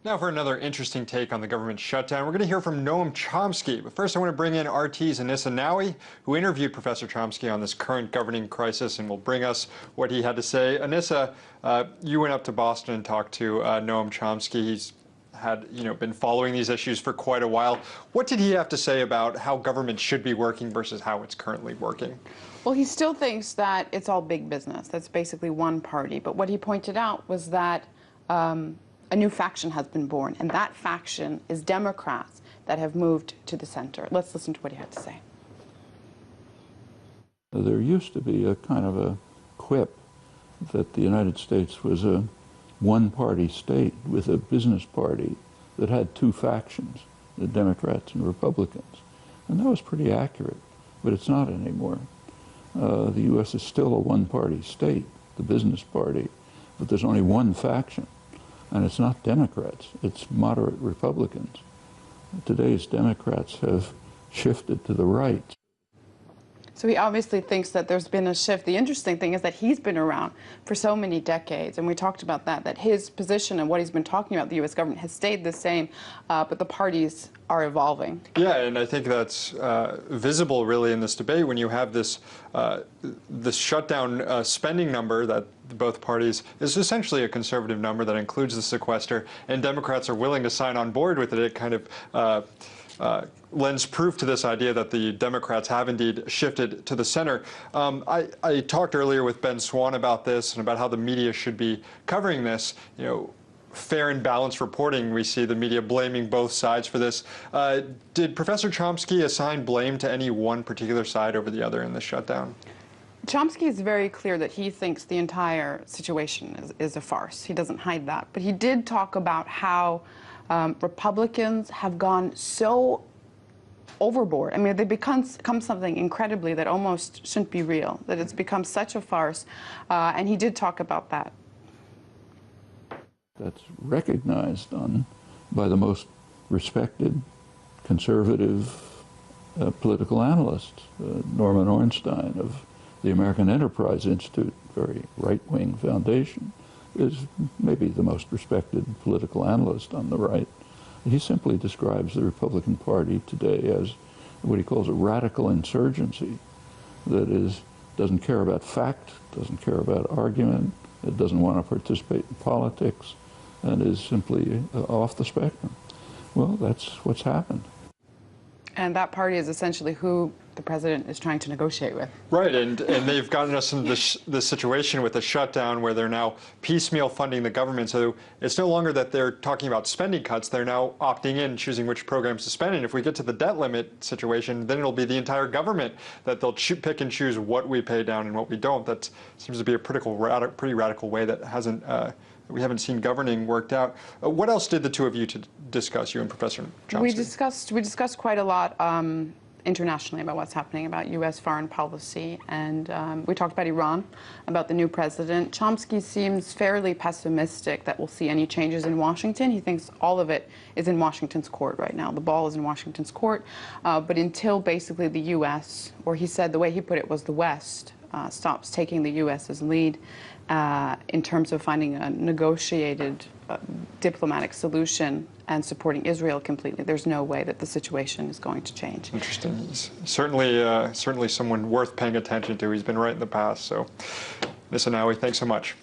Now for another interesting take on the government shutdown. We're going to hear from Noam Chomsky. But first I want to bring in RT's Anissa Nawi, who interviewed Professor Chomsky on this current governing crisis and will bring us what he had to say. Anissa, you went up to Boston and talked to Noam Chomsky. He's been following these issues for quite a while. What did he have to say about how government should be working versus how it's currently working? Well, he still thinks that it's all big business. That's basically one party. But what he pointed out was that a new faction has been born, and that faction is Democrats that have moved to the center. Let's listen to what he had to say. There used to be a kind of a quip that the United States was a one-party state with a business party that had two factions, the Democrats and Republicans. And that was pretty accurate, but it's not anymore. The U.S. is still a one-party state, the business party, but there's only one faction. And it's not Democrats, it's moderate Republicans. Today's Democrats have shifted to the right. So he obviously thinks that there's been a shift. The interesting thing is that he's been around for so many decades, and we talked about that his position and what he's been talking about the U.S. government has stayed the same, but the parties are evolving. Yeah, and I think that's visible really in this debate when you have this shutdown spending number that both parties is essentially a conservative number that includes the sequester, and Democrats are willing to sign on board with it. It kind of lends proof to this idea that the Democrats have indeed shifted to the center. I talked earlier with Ben Swan about this and about how the media should be covering this. You know, fair and balanced reporting, we see the media blaming both sides for this. Did Professor Chomsky assign blame to any one particular side over the other in the shutdown? Chomsky is very clear that he thinks the entire situation is a farce. He doesn't hide that. But he did talk about how Republicans have gone so overboard. I mean, they've become something incredibly that almost shouldn't be real, that it's become such a farce. And he did talk about that. That's recognized by the most respected conservative political analysts. Norman Ornstein of the American Enterprise Institute, very right-wing foundation, is maybe the most respected political analyst on the right. He simply describes the Republican Party today as what he calls a radical insurgency that doesn't care about fact, doesn't care about argument, it doesn't want to participate in politics, and is simply off the spectrum. Well, that's what's happened. And that party is essentially who the president is trying to negotiate with. Right, and they've gotten us into this situation with the shutdown where they're now piecemeal funding the government. So it's no longer that they're talking about spending cuts. They're now opting in, choosing which programs to spend. And if we get to the debt limit situation, then it'll be the entire government that they'll pick and choose what we pay down and what we don't. That seems to be a pretty radical way that we haven't seen governing worked out. What else did the two of you discuss, you and Professor Chomsky? We discussed quite a lot internationally about what's happening, about U.S. foreign policy, and we talked about Iran, about the new president. Chomsky seems fairly pessimistic that we'll see any changes in Washington. He thinks all of it is in Washington's court right now. The ball is in Washington's court, but until basically the U.S., or he said the way he put it was the West, stops taking the U.S.'s lead in terms of finding a negotiated diplomatic solution and supporting Israel completely, there's no way that the situation is going to change. Interesting. He's certainly someone worth paying attention to. He's been right in the past. So, Anissa Nawi, thanks so much.